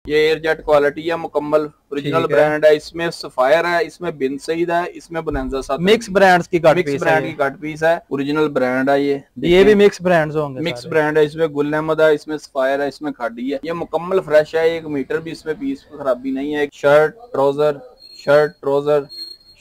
ये airjet quality है, मुकम्मल ओरिजिनल ब्रांड है। इसमें सफायर है, इसमें बिन सईद है, इसमें बोनांजा साथ मिक्स ब्रांड्स की कट पीस है, की कट पीस है, ओरिजिनल ब्रांड है। ये भी मिक्स ब्रांड्स होंगे, मिक्स ब्रांड है। इसमें गुल अहमद है, इसमें सफायर है, इसमें खाड़ी है। ये मुकम्मल फ्रेश है, 1 मीटर भी इसमें पीस खराबी नहीं है। Shirt trouser, shirt trouser,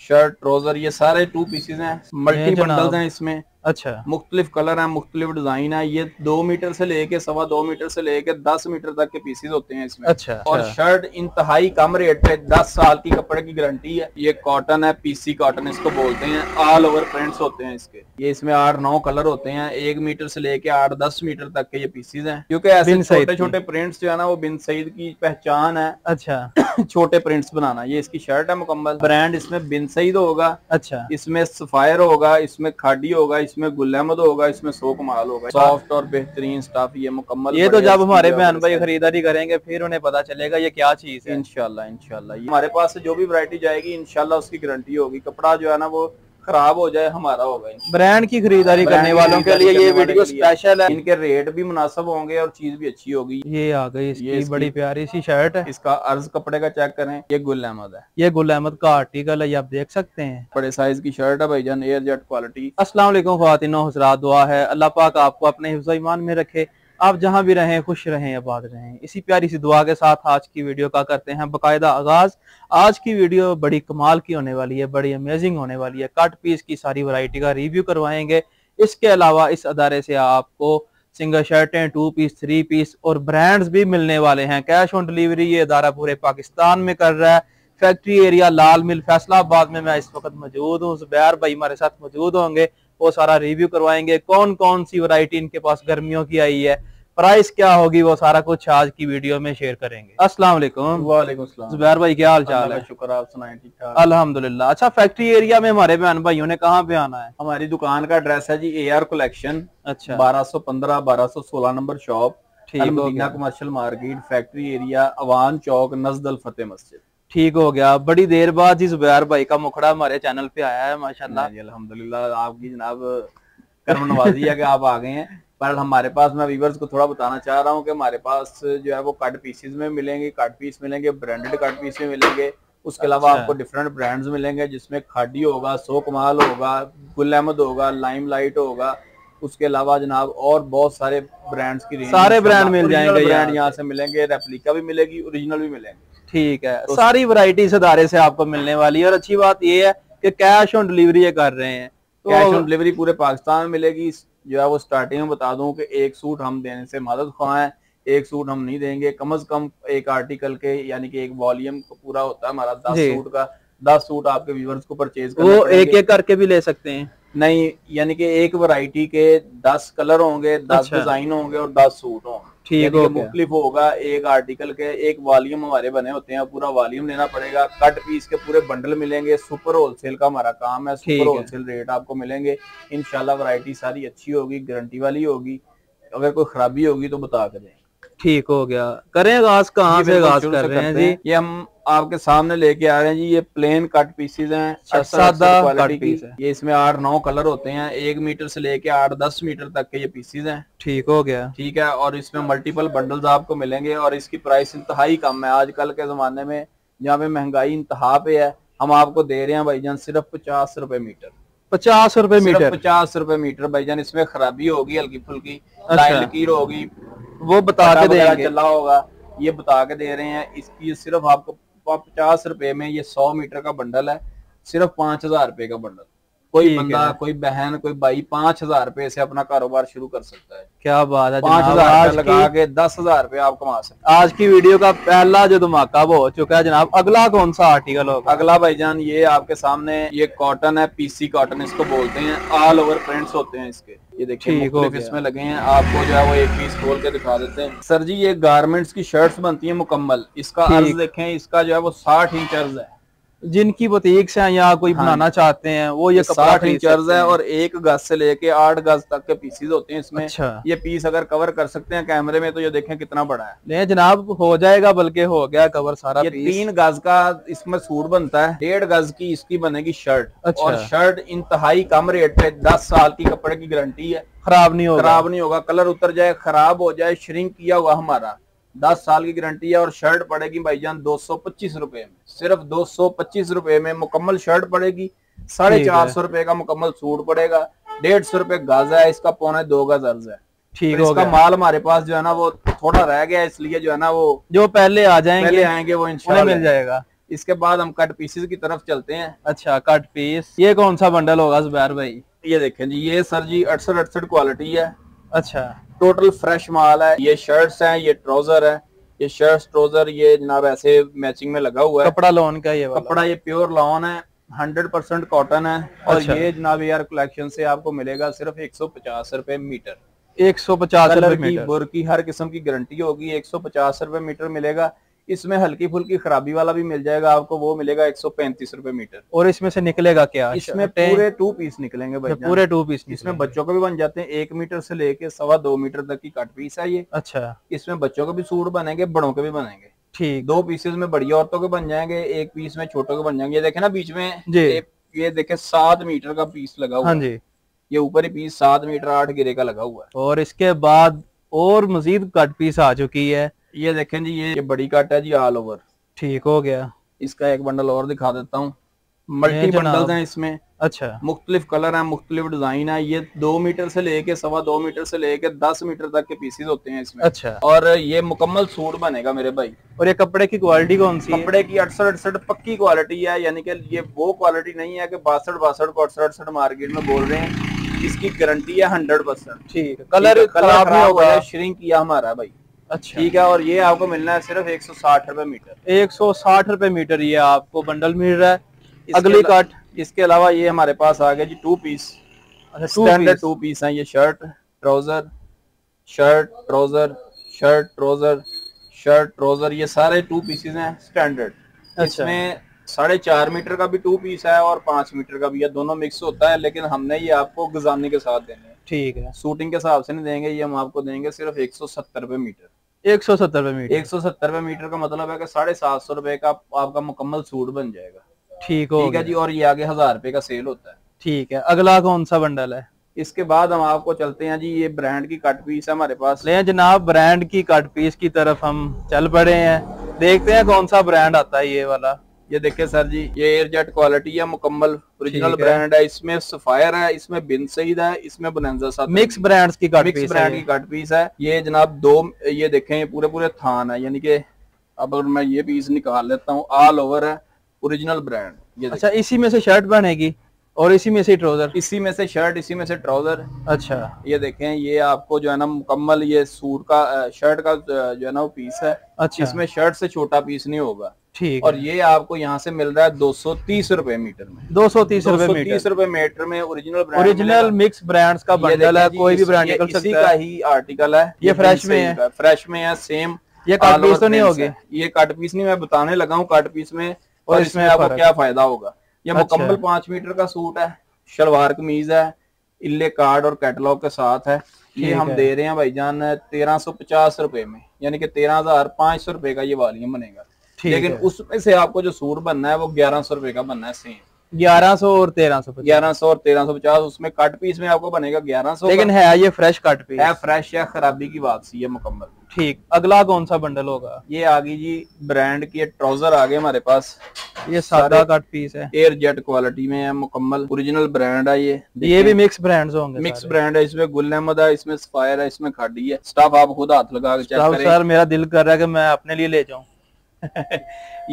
shirt trouser, ये सारे 2 पीसेज हैं, मल्टी बंडल्स हैं इसमें। अच्छा, मुख्तलिफ कलर है, मुख्तलिफ डिजाइन है। ये 2 मीटर से लेके 2.25 मीटर से लेके 10 मीटर तक के पीसेज होते हैं इसमें। अच्छा, और शर्ट इंतहाई कम रेट पे 10 साल की कपड़े की गारंटी है। ये कॉटन है, पीसी कॉटन इसको बोलते हैं। ऑल ओवर प्रिंट्स होते हैं इसके। ये इसमें 8-9 कलर होते हैं। 1 मीटर से लेके 8-10 मीटर तक के ये पीसेज हैं, क्योंकि ऐसे छोटे छोटे प्रिंट्स जो है ना, वो बिन सईद की पहचान है। अच्छा, छोटे प्रिंट्स बनाना। ये इसकी शर्ट है मुकम्मल ब्रांड, इसमें बिन सईद होगा। अच्छा, इसमें सफायर होगा, इसमें खाड़ी होगा, इसमें गुल अहमद होगा, इसमें सो कमाल होगा। सॉफ्ट और बेहतरीन स्टफ ये मुकम्मल। ये तो जब हमारे बहन भाई खरीदारी करेंगे फिर उन्हें पता चलेगा ये क्या चीज है। इंशाल्लाह इंशाल्लाह हमारे पास से जो भी वैरायटी जाएगी इंशाल्लाह उसकी गारंटी होगी। कपड़ा जो है ना वो खराब हो जाए हमारा होगा। ब्रांड की खरीदारी करने वालों के लिए ये वीडियो स्पेशल है। इनके रेट भी मुनासिब होंगे और चीज भी अच्छी होगी। ये आ गई इसकी बड़ी प्यारी सी शर्ट है। इसका अर्ज कपड़े का चेक करें, ये गुल अहमद है। ये गुल अहमद का आर्टिकल है, ये आप देख सकते हैं। बड़े साइज की शर्ट है भाईजान, एयरजेट क्वालिटी। अस्सलाम वालेकुम ख्वातीनो हज़रात, दुआ है अल्लाह पाक आपको अपने हिफ्ज़ ईमान में रखे, आप जहां भी रहें खुश रहें, आबाद रहें। इसी प्यारी सी दुआ के साथ आज की वीडियो का करते हैं बाकायदा आगाज। आज की वीडियो बड़ी कमाल की होने वाली है, बड़ी अमेजिंग होने वाली है। कट पीस की सारी वैरायटी का रिव्यू करवाएंगे। इसके अलावा इस अदारे से आपको सिंगल शर्टें, 2 पीस, 3 पीस और ब्रांड्स भी मिलने वाले हैं। कैश ऑन डिलीवरी ये अदारा पूरे पाकिस्तान में कर रहा है। फैक्ट्री एरिया लाल मिल फैसलाबाद में मैं इस वक्त मौजूद हूँ। जुबैर भाई हमारे साथ मौजूद होंगे, वो सारा रिव्यू करवाएंगे। कौन कौन सी वैरायटी इनके पास गर्मियों की आई है, प्राइस क्या होगी, वो सारा कुछ आज की वीडियो में शेयर करेंगे। अस्सलाम वालेकुम। वालेकुम सलाम। जुबैर भाई क्या हाल चाल है? शुक्र, आप सुनाएं? ठीक ठाक अल्हम्दुलिल्लाह। अच्छा, फैक्ट्री एरिया में हमारे बहन भाइयों ने कहाँ पे आना है? हमारी दुकान का एड्रेस है जी AR कलेक्शन। अच्छा, 1215 1216 नंबर शॉप, ठीक commercial market, factory area, Awan Chowk, नजदल फतेह मस्जिद। ठीक हो गया। बड़ी देर बाद जी जुबैर भाई का मुखड़ा हमारे चैनल पे आया है, माशाल्लाह। अल्हम्दुलिल्लाह, आपकी जनाब कर्म नवाजी है कि आप आ गए हैं। पर हमारे पास, मैं व्यूअर्स को थोड़ा बताना चाह रहा हूँ कि हमारे पास जो है वो कट पीसेज में मिलेंगे, कट पीस मिलेंगे, ब्रांडेड कट पीस में मिलेंगे। उसके अलावा आपको डिफरेंट ब्रांड्स मिलेंगे, जिसमें खाड़ी होगा, सो कमाल होगा, गुल अहमद होगा, लाइमलाइट होगा। उसके अलावा जनाब और बहुत सारे ब्रांड्स की सारे ब्रांड मिल जाएंगे। ब्रांड यहाँ से मिलेंगे, रेप्लिका भी मिलेगी, ओरिजिनल भी मिलेंगे। ठीक है, तो सारी वैरायटी इस अदारे से आपको मिलने वाली है। और अच्छी बात ये है कि कैश ऑन डिलीवरी ये कर रहे हैं, तो कैश ऑन डिलीवरी पूरे पाकिस्तान में मिलेगी। जो है वो स्टार्टिंग में बता दूं कि एक सूट हम देने से मदद ख्वाह हैं, एक सूट हम नहीं देंगे। कम से कम एक आर्टिकल के, यानी कि एक वॉल्यूम को पूरा होता है हमारा 10 सूट का। 10 सूट आपके व्यूअर्स को परचेज करना, वो एक एक करके भी ले सकते हैं? नहीं, यानी कि एक वैरायटी के 10 कलर होंगे, 10 डिजाइन होंगे और 10 सूट होंगे। ठीक है, मुख्तलिफ होगा। एक आर्टिकल के एक वॉल्यूम हमारे बने होते हैं, पूरा वॉल्यूम लेना पड़ेगा। कट पीस के पूरे बंडल मिलेंगे। सुपर होलसेल का हमारा काम है, सुपर होलसेल रेट आपको मिलेंगे इंशाल्लाह। वैरायटी सारी अच्छी होगी, गारंटी वाली होगी। अगर कोई खराबी होगी तो बता कर दें। ठीक हो गया। करें आगाज, कहाँ से आगाज कर रहे हैं जी? ये हम आपके सामने लेके आ रहे हैं जी, ये प्लेन कट पीसेज हैं, सादा कट पीस है। ये इसमें 8-9 कलर होते हैं। 1 मीटर से लेके 8-10 मीटर तक के ये पीसेज हैं। ठीक हो गया। ठीक है, और इसमें मल्टीपल बंडल्स आपको मिलेंगे। और इसकी प्राइस इंतहाई कम है। आजकल के जमाने में जहाँ पे महंगाई इंतहा पे है, हम आपको दे रहे हैं भाईजान सिर्फ 50 रुपए मीटर। 50 रुपए मीटर? 50 रुपए मीटर भाईजान। इसमें खराबी होगी, हल्की फुल्की लाइन लकीर होगी, वो बता के देंगे, चला होगा, ये बता के दे रहे हैं। इसकी सिर्फ आपको 50 रुपए में ये 100 मीटर का बंडल है, सिर्फ 5000 रुपए का बंडल। कोई बंदा, कोई बहन, कोई भाई 5000 रुपए से अपना कारोबार शुरू कर सकता है। क्या बात है। 5000 लगा के 10,000 रुपए आप कमा सकते हैं। आज की वीडियो का पहला जो धमाका वो हो चुका है जनाब। अगला कौन सा आर्टिकल होगा? अगला भाईजान ये आपके सामने, ये कॉटन है, पीसी कॉटन इसको बोलते हैं। ऑल ओवर प्रिंट्स होते हैं इसके। ये देखिए इसमें लगे हैं। आपको जो है वो एक पीस खोल के दिखा देते हैं। सर जी, ये गारमेंट्स की शर्ट्स बनती है मुकम्मल। इसका अर्ज देखें, इसका जो है वो 60 इंच अर्ज है। जिनकी बुटीक से या कोई बनाना चाहते हैं वो ये 60 इंच अर्ज है। और 1 गज से लेके 8 गज तक के पीसेज होते हैं इसमें। अच्छा। ये पीस अगर कवर कर सकते हैं कैमरे में तो ये देखें कितना बड़ा है। नहीं जनाब, हो जाएगा, बल्कि हो गया कवर सारा। ये 3 गज का इसमें सूट बनता है, 1.5 गज की इसकी बनेगी शर्ट। अच्छा। और शर्ट इंतहाई कम रेट पे, 10 साल की कपड़े की गारंटी है। खराब नहीं होगा, कलर उतर जाए, खराब हो जाए, श्रिंक किया हुआ हमारा 10 साल की गारंटी है। और शर्ट पड़ेगी भाईजान 225 रुपए में, सिर्फ 225 रुपए में मुकम्मल शर्ट पड़ेगी। 450 रुपए का मुकम्मल सूट पड़ेगा। 150 रुपए गाजा है इसका, 1.25 गज अर्ज है। ठीक हो इसका गया। माल हमारे पास जो है ना वो थोड़ा रह गया, इसलिए जो है ना वो जो पहले आएंगे वो इंशाल्लाह मिल जाएगा। इसके बाद हम कट पीसेस की तरफ चलते हैं। अच्छा, कट पीस, ये कौन सा बंडल होगा जुबैर भाई? ये देखें जी, ये सर जी 68 क्वालिटी है। अच्छा, टोटल फ्रेश माल है। ये शर्ट्स हैं, ये ट्राउजर है, ये शर्ट्स ट्राउजर ये जनाब ऐसे मैचिंग में लगा हुआ है। कपड़ा लॉन का ये वाला? कपड़ा ये प्योर लॉन है, 100% कॉटन है। और अच्छा। ये जनाब यार कलेक्शन से आपको मिलेगा सिर्फ 150 रुपए मीटर। 150 रुपए मीटर। बुर की हर किस्म की गारंटी होगी। 150 रुपए मीटर मिलेगा। इसमें हल्की फुल्की खराबी वाला भी मिल जाएगा आपको, वो मिलेगा 135 रुपए मीटर। और इसमें से निकलेगा क्या? इसमें पूरे 2 पीस निकलेंगे भाई, पूरे 2 पीस। इसमें बच्चों के भी बन जाते हैं, 1 मीटर से लेके 2.25 मीटर तक की कट पीस है ये। अच्छा, इसमें बच्चों के भी सूट बनेंगे, बड़ों के भी बनेंगे। ठीक। 2 पीसेस में बड़ी औरतों के बन जाएंगे, 1 पीस में छोटों के बन जाएंगे। ये देखे ना बीच में ये देखे 7 मीटर का पीस लगा हुआ है। हाँ जी, ये ऊपर ही पीस 7 मीटर 8 गिरे का लगा हुआ है। और इसके बाद और मजीद कट पीस आ चुकी है। ये देखें जी, ये बड़ी कट है जी ऑल ओवर। ठीक हो गया। इसका एक बंडल और दिखा देता हूँ। मल्टी बंडल्स हैं इसमें। अच्छा, मुख्तलिफ कलर है, मुख्तलिफ डिजाइन है। ये 2 मीटर से लेके 2.25 मीटर से लेके 10 मीटर तक के पीसेस होते हैं इसमें। अच्छा, और ये मुकम्मल सूट बनेगा मेरे भाई। और ये कपड़े की क्वालिटी कौन सी है? कपड़े की 68 पक्की क्वालिटी है, यानी कि ये वो क्वालिटी नहीं है कि 62 को 68 मार्केट में बोल रहे हैं। इसकी गारंटी है 100%। ठीक है। कलर खराब नहीं होगा, श्रिंक किया हमारा भाई। अच्छा, ठीक है। और ये आपको मिलना है सिर्फ 160 रुपए मीटर। 160 रुपए मीटर ये आपको बंडल मिल रहा है। अगली कट, इसके अलावा ये हमारे पास आ गया जी 2 पीस। स्टैंडर्ड 2 पीस हैं ये। Shirt trouser, shirt trouser, shirt trouser, shirt trouser, ये सारे 2 पीसेस हैं स्टैंडर्ड। इसमें 4.5 मीटर का भी 2 पीस है और 5 मीटर का भी है, दोनों मिक्स होता है। लेकिन हमने ये आपको गजानी के साथ देने हैं। ठीक है, शूटिंग के हिसाब से नहीं देंगे, ये हम आपको देंगे सिर्फ 170 रुपए मीटर। 170 रुपए मीटर। 170 रुपए मीटर का मतलब है कि 750 रुपए का आपका मुकम्मल सूट बन जाएगा। ठीक है जी। और ये आगे 1000 रुपए का सेल होता है। ठीक है। अगला कौन सा बंडल है? इसके बाद हम आपको चलते हैं जी, ये ब्रांड की कट पीस है हमारे पास। ले जनाब, ब्रांड की कट पीस की तरफ हम चल पड़े हैं। देखते हैं कौन सा ब्रांड आता है ये वाला। ये देखिए सर जी, ये एयरजेट क्वालिटी है, मुकम्मल ओरिजिनल ब्रांड है। इसमें सफायर है, इसमें बिन सईद है, इसमें बोनांजा साथ मिक्स ब्रांड्स की कट पीस ब्रांड की कट पीस है। ये जनाब 2 ये देखें पूरे थान है, यानी कि अब अगर मैं ये पीस निकाल लेता हूँ, ऑल ओवर है, ओरिजिनल ब्रांड। ये अच्छा, इसी में से शर्ट बनेगी और इसी में से ट्राउजर? इसी में से शर्ट, इसी में से ट्राउजर। अच्छा, ये देखें, ये आपको जो है ना मुकम्मल ये सूट का शर्ट का जो है ना वो पीस है। अच्छा, इसमें शर्ट से छोटा पीस नहीं होगा। ठीक। और ये आपको यहाँ से मिल रहा है 230 रुपए मीटर में। 230 रुपए मीटर में ओरिजिनल मिक्स ब्रांड्स का बंडल है, कोई भी ब्रांड निकल सकता है। इसी का ही आर्टिकल है, ये फ्रेश में है। फ्रेश में है सेम। ये कट पीस तो नहीं होगी? ये कट पीस नहीं, मैं बताने लगा हूँ कट पीस में और इसमें आपको क्या फायदा होगा। ये मुकम्मल 5 मीटर का सूट है, शलवार कमीज है, इल्ले कार्ड और कैटलॉग के साथ है। ये हम दे रहे हैं भाईजान 1350 रुपए में, यानी कि 13,500 रुपए का ये वॉल्यूम बनेगा। लेकिन उसमें से आपको जो सूट बनना है वो 1100 रुपए का बनना है सेम। 1100 और 1350। 1100 और 1350। उसमें कट पीस में आपको बनेगा 1100। लेकिन है ये फ्रेश कट पीस है, फ्रेश या खराबी की वापसी है मुकम्मल। ठीक। अगला कौन सा बंडल होगा? ये आ गई जी ब्रांड की ट्राउजर आ गए हमारे पास। ये सादा कट पीस है, एयरजेट क्वालिटी में है, मुकम्मल ओरिजिनल ब्रांड है। ये भी मिक्स ब्रांड्स होंगे? मिक्स ब्रांड है। इसमें गुल अहमद है, इसमें सफायर है, इसमें खाड़ी है। स्टाफ आप खुद हाथ लगा के चेक करें। सर मेरा दिल कर रहा है कि मैं अपने लिए ले जाऊं।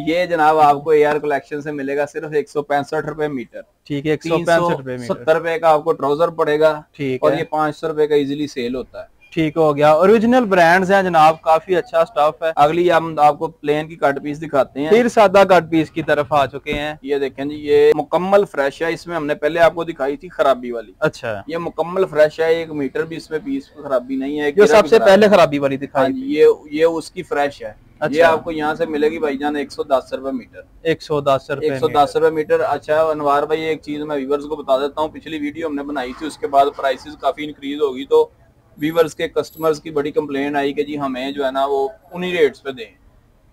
ये जनाब आपको एआर कलेक्शन से मिलेगा सिर्फ 165 रुपए मीटर। ठीक है, 165 रुपए मीटर। 70 रुपए का आपको ट्राउजर पड़ेगा। ठीक और है। ये 500 रुपए का इजीली सेल होता है। ठीक हो गया। ओरिजिनल ब्रांड्स हैं जनाब, काफी अच्छा स्टफ है। अगली हम आपको प्लेन की कट पीस दिखाते हैं, फिर सादा कट पीस की तरफ आ चुके हैं। ये देखें जी, ये मुकम्मल फ्रेश है। इसमें हमने पहले आपको दिखाई थी खराबी वाली। अच्छा, ये मुकम्मल फ्रेश है, 1 मीटर भी इसमें पीस खराबी नहीं है। जो सबसे पहले खराबी वाली दिखाई, ये उसकी फ्रेश है। अच्छा। ये आपको यहाँ से मिलेगी भाईजान 110 रुपए मीटर। 110 रुपए मीटर। अच्छा अनवार भाई, एक चीज मैं व्यूवर्स को बता देता हूँ, पिछली वीडियो हमने बनाई थी, उसके बाद प्राइसेस काफी इंक्रीज होगी, तो व्यूवर्स के कस्टमर्स की बड़ी कंप्लेन आई कि जी हमें जो है ना वो उन्हीं रेट्स पे दें।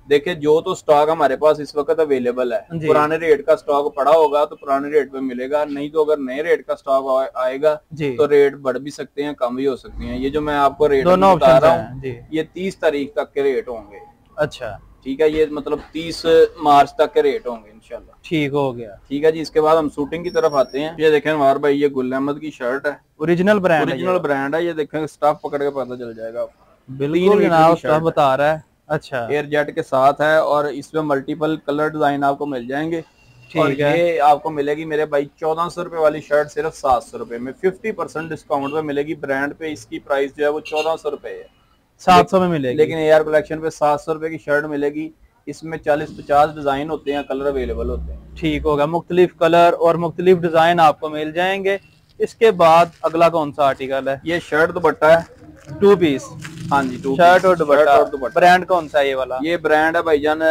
देखिए जो तो स्टॉक हमारे पास इस वक्त अवेलेबल है, पुराने रेट का स्टॉक पड़ा होगा तो पुराने रेट पे मिलेगा, नहीं तो अगर नए रेट का स्टॉक आएगा तो रेट बढ़ भी सकते हैं, कम भी हो सकते हैं। ये जो मैं आपको रेट बता रहा हूँ ये 30 तारीख तक के रेट होंगे। अच्छा ठीक है, ये मतलब 30 मार्च तक के रेट होंगे इंशाल्लाह। ठीक हो गया। ठीक है जी, इसके बाद हम शूटिंग की तरफ आते हैं। ये देखें अनवार भाई, ये गुल अहमद की शर्ट है, ओरिजिनल ब्रांड है। ये देखें स्टफ पकड़ के पता चल जाएगा, बिल्कुल जनाब स्टफ बता रहा है। अच्छा, एयर जेट के साथ है और इसमें मल्टीपल कलर डिजाइन आपको मिल जाएंगे। और ये आपको मिलेगी मेरे भाई 1400 रुपए वाली शर्ट सिर्फ 700 रुपए में, 50% डिस्काउंट में मिलेगी। ब्रांड पे इसकी प्राइस जो है वो 1400 रुपए है, 700 में मिलेगी, लेकिन एयर कलेक्शन पे 700 रुपए की शर्ट मिलेगी। इसमें 40-50 डिजाइन होते हैं, कलर अवेलेबल होते हैं। ठीक होगा, मुख्तलिफ कलर और मुख्तलिफ डिजाइन आपको मिल जाएंगे। इसके बाद अगला कौन सा आर्टिकल है? ये शर्ट दुपट्टा है, 2 पीस। हाँ जी, 2 शर्ट और दुपट्टा। ब्रांड कौन सा है ये वाला? ये ब्रांड है भाईजान,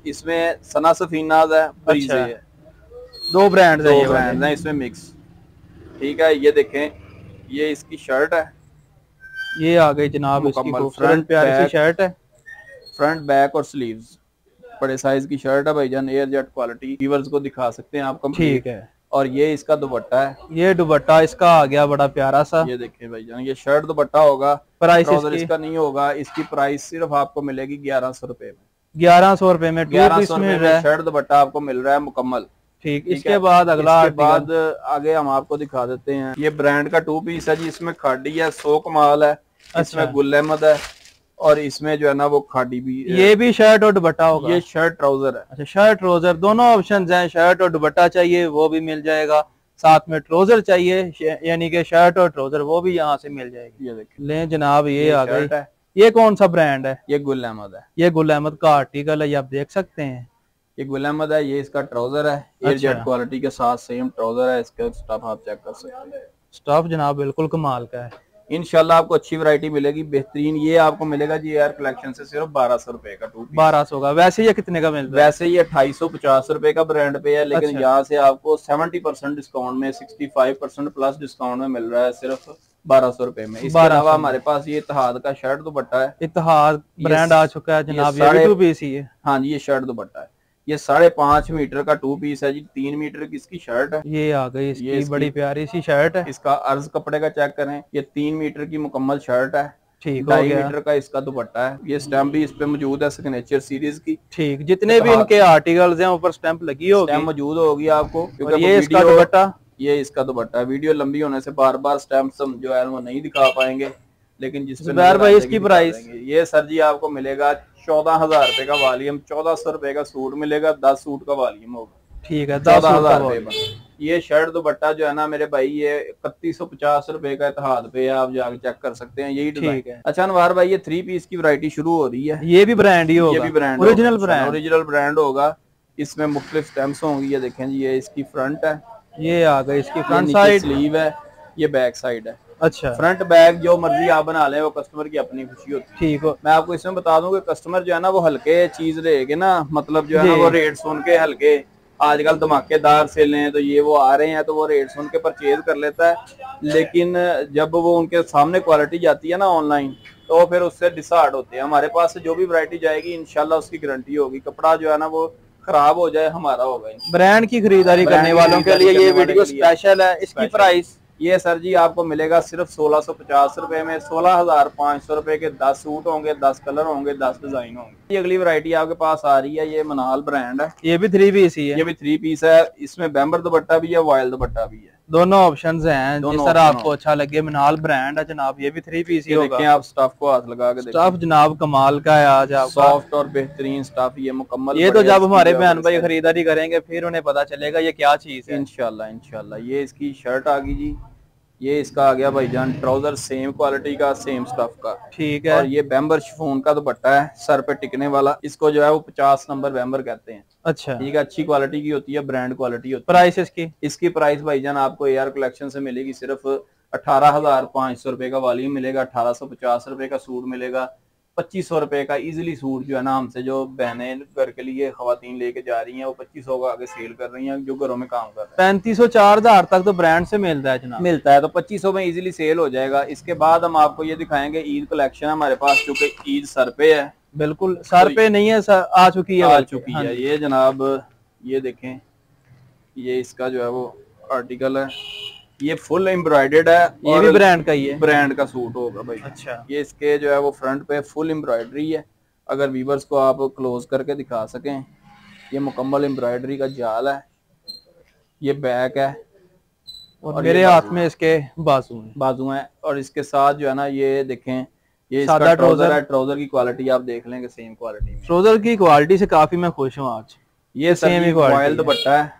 इसमें सना सफीनाज है, अच्छा है। 2 ब्रांड है इसमें मिक्स। ठीक है, ये देखें ये इसकी शर्ट है, ये आ गई जनाब इसकी खूबसूरत प्यारी सी शर्ट है, फ्रंट बैक और स्लीव्स बड़े साइज की शर्ट है भाईजान, एयर जेट क्वालिटी। व्यूअर्स को दिखा सकते हैं आपको। ठीक है, और ये इसका दुपट्टा है, ये दुपट्टा इसका आ गया बड़ा प्यारा सा। ये देखिए भाईजान, ये शर्ट दुपट्टा होगा, प्राइस इसका नहीं होगा। इसकी प्राइस सिर्फ आपको मिलेगी 1100 रुपए में। 1100 रुपए में 1100 में शर्ट दुपट्टा आपको मिल रहा है मुकम्मल। ठीक, इसके बाद अगला बाद आगे हम आपको दिखा देते हैं। ये ब्रांड का 2 पीस है जी, इसमें खाड़ी है, 100 कमाल है, इसमें गुल अहमद है और इसमें जो है ना वो खाड़ी भी। ये भी शर्ट और दुपट्टा होगा? ये शर्ट ट्राउजर है। अच्छा, शर्ट ट्राउजर दोनों ऑप्शंस हैं, शर्ट और दुपट्टा चाहिए वो भी मिल जाएगा, साथ में ट्राउजर चाहिए यानी कि शर्ट और ट्राउजर वो भी यहाँ से मिल जाएगी। ये देखिए ले जनाब, ये आ गई। ये कौन सा ब्रांड है? ये गुल अहमद है। ये गुल अहमद का आर्टिकल है, ये आप देख सकते हैं। ये गुल अहमद है, ये इसका ट्राउजर है, एयर जेट क्वालिटी के साथ सेम ट्राउजर है। इसका स्टफ आप चेक कर सकते हैं, स्टफ जनाब बिल्कुल कमाल का है। इंशाल्लाह आपको अच्छी वैरायटी मिलेगी, बेहतरीन। ये आपको मिलेगा जी एयर कलेक्शन से सिर्फ 1200 रुपए का 2 पीस। 1200 का। वैसे ये कितने का मिलता है? वैसे ये 250 रुपए का ब्रांड पे है, लेकिन यहाँ से आपको 70% डिस्काउंट में, 65% प्लस डिस्काउंट में मिल रहा है सिर्फ 1200 रुपए में। इसके अलावा हमारे पास ये इत्तेहाद का शर्ट दुपट्टा है, इत्तेहाद ब्रांड आ चुका है जनाब, ये 2 पीस ही है। हाँ जी, ये शर्ट दुपट्टा है, ये 5.5 मीटर का 2 पीस है जी, 3 मीटर की इसकी शर्ट है। ये आ गई इसकी बड़ी प्यारी सी शर्ट है। इसका अर्ज कपड़े का चेक करें, ये 3 मीटर की मुकम्मल शर्ट है। ठीक, 2.5 मीटर का इसका दुपट्टा है। ये स्टैम्प भी इस पे मौजूद है सिग्नेचर सीरीज की। ठीक, जितने भी इनके आर्टिकल्स हैं ऊपर स्टैंप लगी होगी, स्टैम्प मौजूद होगी आपको। क्योंकि ये इसका दुपट्टा, ये इसका दुपट्टा है। वीडियो लंबी होने से बार बार स्टैम्प जो है वो नहीं दिखा पाएंगे, लेकिन जिसपे भाई इसकी प्राइस ये सर जी आपको मिलेगा 14,000 रुपए का वॉल्यूम, 1400 रुपए का सूट मिलेगा, 10 सूट का वॉल्यूम होगा। ठीक है, 14,000 रुपए। ये शर्ट दुपट्टा जो है ना मेरे भाई, ये 3150 रुपए का इत्तेहाद पे है, आप जाके चेक कर सकते हैं। यही डिजाइन है। अच्छा अनवार भाई, ये 3 पीस की वैरायटी शुरू हो रही है। ये भी ब्रांड ही होगा? ये भी ब्रांड, ओरिजिनल ब्रांड होगा। इसमें मुख्तलिफ स्टैम्प्स होंगी। ये देखें जी, ये इसकी फ्रंट है, ये आ गई इसकी फ्रंट साइड, स्लीव है, ये बैक साइड है। अच्छा, फ्रंट बैक जो मर्जी आप बना लें, वो कस्टमर की अपनी खुशी होती है। ठीक हो। मैं आपको इसमें बता दूं कि कस्टमर जो है ना वो हल्के चीज लेके ना, मतलब जो है ना वो रेट सुन के हल्के, आजकल धमाकेदार सेलें हैं तो ये वो आ रहे हैं तो वो रेट सुन के परचेज कर लेता है, लेकिन जब वो उनके सामने क्वालिटी जाती है ना ऑनलाइन तो फिर उससे डिसहार्ट होते हैं। हमारे पास से जो भी वैरायटी जाएगी इंशाल्लाह उसकी गारंटी होगी, कपड़ा जो है ना वो खराब हो जाए हमारा होगा। ब्रांड की खरीदारी करने वालों के लिए ये वीडियो स्पेशल है। इसकी प्राइस ये सर जी आपको मिलेगा सिर्फ 1650 रुपए में। 16,500 रुपए के 10 सूट होंगे, 10 कलर होंगे, 10 डिजाइन होंगे। ये अगली वैरायटी आपके पास आ रही है, ये मनाल ब्रांड है। ये भी 3 पीस ही है? ये भी 3 पीस है। इसमें बैम्बर दुपट्टा भी है, वायल दुपट्टा भी है, दोनों ऑप्शंस हैं। जिस तरह आपको अच्छा लगे। मनाल ब्रांड है जनाब, ये भी 3 पीस ही होगा। आप स्टफ को हाथ लगा के देखिए, स्टफ जनाब कमाल का है आज आपका, सॉफ्ट और बेहतरीन स्टफ, ये मुकम्मल। ये तो जब हमारे बहन भाई खरीदारी करेंगे फिर उन्हें पता चलेगा ये क्या चीज है। इंशाल्लाह। ये इसकी शर्ट आ गई जी, ये इसका आ गया भाईजान ट्राउजर, सेम क्वालिटी का, सेम स्टफ का। ठीक है। और ये बैम्बर शिफॉन का दुपट्टा है, सर पे टिकने वाला। इसको जो है वो 50 नंबर बैम्बर कहते हैं। अच्छा, ठीक है, अच्छी क्वालिटी की होती है, ब्रांड क्वालिटी होती है। प्राइस इसकी प्राइस भाईजान आपको एयर कलेक्शन से मिलेगी सिर्फ 18,500 रुपए का वॉल्यूम मिलेगा, 1850 रुपए का सूट मिलेगा, 2500 रुपए का इजीली सूट जो है ना हमसे जो बहनें घर के लिए खवातीन लेके जा रही हैं वो 2500 का आगे सेल कर रही हैं, जो घरों में काम कर रहे हैं। 3500-4000 तक तो ब्रांड से मिलता है जनाब, मिलता है, तो 2500 में इजीली सेल हो जाएगा। इसके बाद हम आपको ये दिखाएंगे ईद कलेक्शन हमारे पास, चूंकि ईद सर पे है बिल्कुल सर पे नहीं है, सर आ चुकी है, आ चुकी हाँ है। ये जनाब ये देखें, ये इसका जो है वो आर्टिकल है, ये फुल एम्ब्रॉयडेड है। ये भी ब्रांड का ही है, ब्रांड का सूट होगा भाई। अच्छा, ये इसके जो है वो फ्रंट पे फुल एम्ब्रॉयडरी है। अगर वीवर्स को आप क्लोज करके दिखा सकें, ये मुकम्मल एम्ब्रॉयडरी का जाल है। ये बैक है और मेरे हाथ में इसके बाजू हैं। और इसके साथ जो है ना, ये देखें, ये इसका सादा ट्राउजर है। ट्राउजर की क्वालिटी आप देख लेंगे, सेम क्वालिटी में। ट्राउजर की क्वालिटी से काफी मैं खुश हूँ आज। ये सेम फॉइल दुपट्टा है,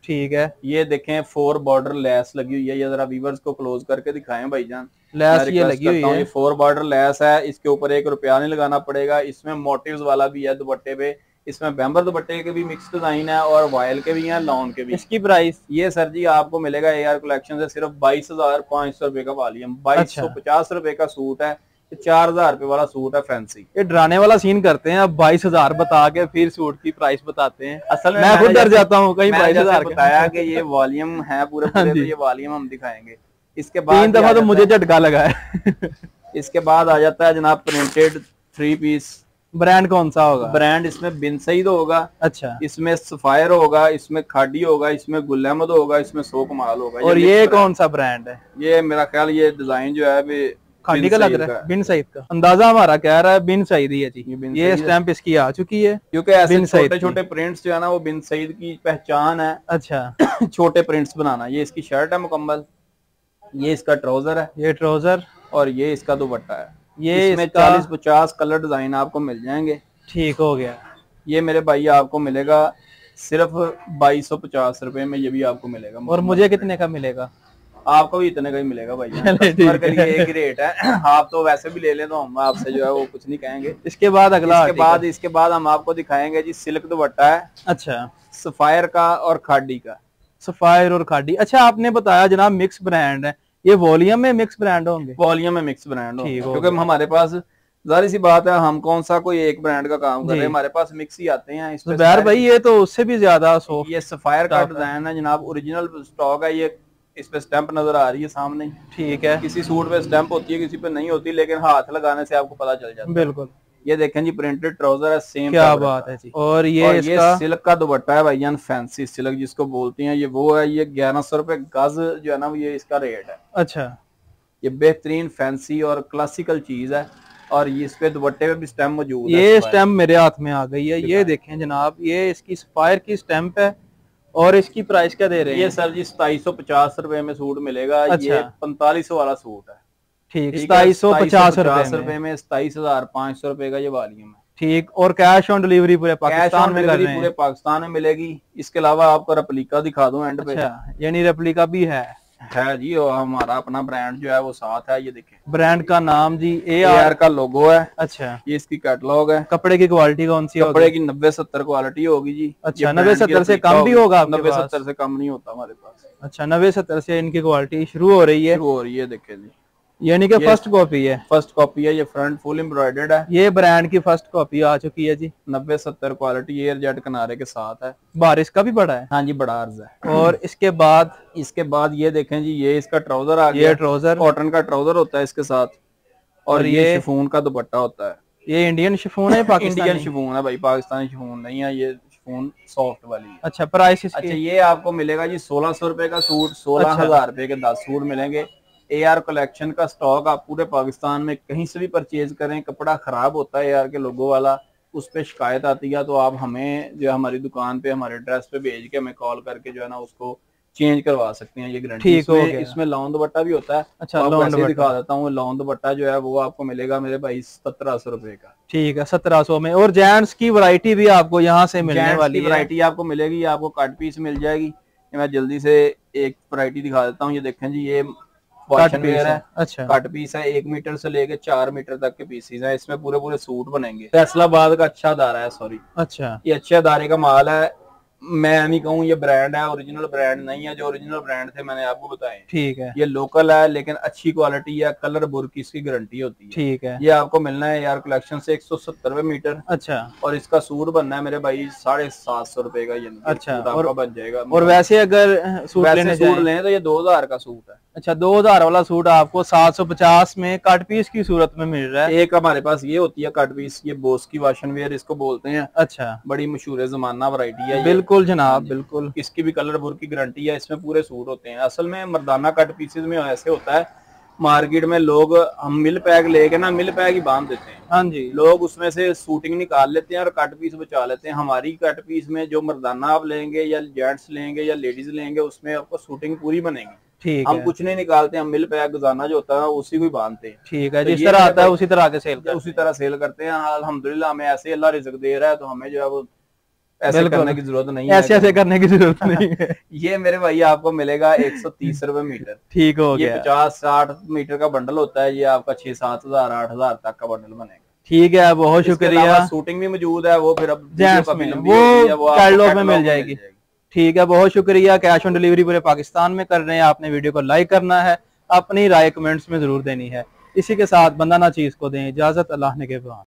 ठीक है। ये देखें 4 बॉर्डर लेस लगी हुई है। ये जरा वीवर्स को क्लोज करके दिखाएं भाईजान, लेस ये लगी हुई है। ये 4 बॉर्डर लेस है। इसके ऊपर 1 रुपया नहीं लगाना पड़ेगा। इसमें मोटिव्स वाला भी है दुपट्टे पे। इसमें बैम्बर दुपट्टे के भी मिक्स डिजाइन है और वायल के भी हैं, लॉन के भी। इसकी प्राइस ये सर जी आपको मिलेगा AR कलेक्शन से सिर्फ 22,500 रुपए का वॉल्यूम। 2250 रुपए का सूट है। 4000 रुपए वाला सूट है फैंसी। ये डराने वाला सीन करते हैं, अब 22,000 बता के फिर सूट की प्राइस बताते हैं। असल में मैं खुद डर जाता हूँ कहीं 22,000 बताया कि ये वॉल्यूम है पूरे पूरे, तो ये वॉल्यूम हम दिखाएंगे। इसके बाद 3 दफा तो मुझे झटका लगा है। इसके बाद आ जाता है जनाब प्रिंटेड 3 पीस। ब्रांड कौन सा होगा? ब्रांड इसमें बिन सईद होगा, अच्छा, इसमें सफायर होगा, इसमें खाडी होगा, इसमें गुल अहमद होगा, इसमें सो कमाल होगा। और ये कौन सा ब्रांड है? ये मेरा ख्याल ये डिजाइन जो है खाडी का लग रहा है, बिन सईद का। अंदाजा हमारा कह रहा है बिन सईद ही है जी। ये स्टैंप इसकी आ चुकी है, क्योंकि ऐसे छोटे छोटे प्रिंट्स जो है ना, वो बिन सईद की पहचान है। अच्छा छोटे प्रिंट्स बनाना। ये इसकी शर्ट है मुकम्मल, ये इसका ट्राउजर है, ये ट्राउजर, और ये इसका दुपट्टा है। ये इसमें 40-50 कलर डिजाइन आपको मिल जाएंगे। ठीक हो गया। ये मेरे भाई आपको मिलेगा सिर्फ 2250 रुपए में। ये भी आपको मिलेगा। और मुझे कितने का मिलेगा? आपको भी इतने का ही मिलेगा भाई। कस्टमर के लिए एक ही रेट है। आप तो वैसे भी ले लें तो हम आपसे जो है वो कुछ नहीं कहेंगे। इसके बाद अगला इसके बाद हम आपको दिखाएंगे जी सिल्क दुपट्टा है। अच्छा, सफायर का और खाडी का। सफायर और खाडी। अच्छा, आपने बताया जनाब मिक्स ब्रांड है, ये वॉल्यूम में मिक्स ब्रांड होंगे? वॉल्यूम में मिक्स ब्रांड होंगे, क्योंकि हमारे पास जाहिर सी बात है, हम कौन सा कोई एक ब्रांड का काम कर रहे हैं, हमारे पास मिक्स ही आते हैं। ज़ुबैर भाई ये तो उससे भी ज्यादा सॉफ्ट। ये सफायर का डिजाइन है जनाब, ओरिजिनल स्टॉक है। ये इस पे स्टैंप नजर आ रही है सामने, ठीक है। किसी सूट पे स्टैंप होती है, किसी पे नहीं होती, लेकिन हाथ लगाने से आपको पता चल जाता है। बिल्कुल। ये देखें जी प्रिंटेड ट्राउजर है, सेम। क्या बात है जी। और ये सिल्क का दुपट्टा है भाईजान, फैंसी सिल्क जिसको बोलते हैं। ये वो है, ये 1100 रुपए गज जो है ना, ये इसका रेट है। अच्छा, ये बेहतरीन फैंसी और क्लासिकल चीज है। और ये इस पे दुपट्टे पे भी स्टैम्प मौजूद है। ये स्टैम्प मेरे हाथ में आ गई है, ये देखें जनाब, ये इसकी सफायर की स्टैंप है। और इसकी प्राइस क्या दे रहे हैं? ये सर जी 2750 रुपए में सूट मिलेगा। अच्छा। ये 4500 वाला सूट है। ठीक, 2750 रुपए में 27,500 रुपए का ये वॉल्यूम है। ठीक। और कैश ऑन डिलीवरी पूरे पाकिस्तान में कर रहे हैं? पूरे पाकिस्तान में मिलेगी। इसके अलावा आपको रेप्लिका दिखा दूं एंड पे। यानी रेप्लिका भी है जी, और हमारा अपना ब्रांड जो है वो साथ है। ये देखें, ब्रांड का नाम जी AR का लोगो है। अच्छा, ये इसकी कैटलॉग है। कपड़े की क्वालिटी कौन सी होगी? कपड़े की 90-70 क्वालिटी होगी जी। अच्छा, 90-70 से कम भी होगा? 90-70 से कम नहीं होता हमारे पास। अच्छा, 90-70 से इनकी क्वालिटी शुरू हो रही है। देखें जी, यानी कि फर्स्ट कॉपी है। फर्स्ट कॉपी है। ये फ्रंट फुल एम्ब्रॉयडर्ड है। ये ब्रांड की फर्स्ट कॉपी आ चुकी है जी। 90-70 क्वालिटी, एयर जेट किनारे के साथ है। बारिश का भी बड़ा है? हाँ जी, बड़ा अर्ज है। और इसके बाद ये देखें जी, ये इसका ट्राउजर आ गया। ये ट्राउजर कॉटन का ट्राउजर होता है इसके साथ, और ये शिफॉन का दुपट्टा होता है। ये इंडियन शिफॉन है? इंडियन शिफॉन है भाई, पाकिस्तानी शिफॉन नहीं है। ये शिफॉन सॉफ्ट वाली है। अच्छा, प्राइस इसकी? अच्छा, ये आपको मिलेगा जी 1600 रुपए का सूट। 16,000 रुपए के 10 सूट मिलेंगे। AR कलेक्शन का स्टॉक आप पूरे पाकिस्तान में कहीं से भी परचेज करें, कपड़ा खराब होता है AR के लोगो वाला, उस पर शिकायत आती है, तो आप हमें जो हमारी दुकान पे हमारे एड्रेस पे भेज के हमें कॉल करके जो है ना उसको चेंज करवा सकते हैं। ये गारंटी। इसमें लॉन दुपट्टा भी होता है। अच्छा, लॉन दिखा देता हूँ। लॉन दुपट्टा जो है वो आपको मिलेगा मेरे भाई 1700 रुपए का। ठीक है, 1700 में। और जेंट्स की वैरायटी भी आपको यहाँ से मिलने वाली है? वैरायटी आपको मिलेगी। आपको कट पीस मिल जाएगी। मैं जल्दी से एक वैरायटी दिखा देता हूँ। ये देखें जी, ये कट पीस है। अच्छा, कट पीस है। 1 मीटर से लेके 4 मीटर तक के पीसेस हैं। इसमें पूरे पूरे सूट बनेंगे। फैसलाबाद का अच्छा दारा है, सॉरी। अच्छा, ये अच्छे दारे का माल है। मैं नहीं कहूँ ये ब्रांड है, ओरिजिनल ब्रांड नहीं है। जो ओरिजिनल ब्रांड थे मैंने आपको बताए, ठीक है। ये लोकल है लेकिन अच्छी क्वालिटी है, कलर बुर की इसकी गारंटी होती है। ठीक है। ये आपको मिलना है यार कलेक्शन से 170 रुपए मीटर। अच्छा। और इसका सूट बनना है मेरे भाई 750 रुपए का, ये अच्छा। और बन जाएगा। और वैसे अगर सूट लेने सूट लें तो ये 2000 का सूट है। अच्छा, 2000 वाला सूट आपको 750 में कट पीस की सूरत में मिल रहा है। एक हमारे पास ये होती है कट पीस, ये बोस की वाशन वेयर इसको बोलते हैं। अच्छा। बड़ी मशहूर है, जमाना वैरायटी है। बिल्कुल जनाब, बिल्कुल। इसकी भी कलर बुर की गारंटी है, इसमें पूरे सूट होते हैं। असल में मर्दाना कट पीसेज में ऐसे होता है, मार्केट में लोग हम मिल पैक लेके ना मिल पैक ही बांध देते हैं। हाँ जी। लोग उसमें से शूटिंग निकाल लेते हैं और कट पीस बचा लेते हैं। हमारी कट पीस में जो मर्दाना आप लेंगे या जेंट्स लेंगे या लेडीज लेंगे, उसमें आपको शूटिंग पूरी बनेगी। ठीक हम है। कुछ नहीं निकालते, हम मिल पैक गजाना जो होता है उसी को ही बांधते हैं। ठीक है, तो जिस तरह आता है उसी तरह के सेल करते हैं। अल्हम्दुलिल्लाह हमें ऐसे अल्लाह रिज़्क दे रहा है, तो हमें जो है वो ऐसे करने की जरूरत नहीं है। ऐसे करने की जरूरत नहीं है। ये मेरे भाई आपको मिलेगा 130 रुपए मीटर। ठीक हो गया। ये 50-60 मीटर का बंडल होता है, ये आपका 6-7 हजार 8 हजार तक का बंडल बनेगा। ठीक है, बहुत शुक्रिया। शूटिंग भी मौजूद है, वो फिर अब वो कैटलॉग में मिल जाएगी। ठीक है, बहुत शुक्रिया। कैश ऑन डिलीवरी पूरे पाकिस्तान में कर रहे हैं। आपने वीडियो को लाइक करना है, अपनी राय कमेंट्स में जरूर देनी है। इसी के साथ बंदा ना चीज को दें इजाजत, अल्लाह ने के बाद।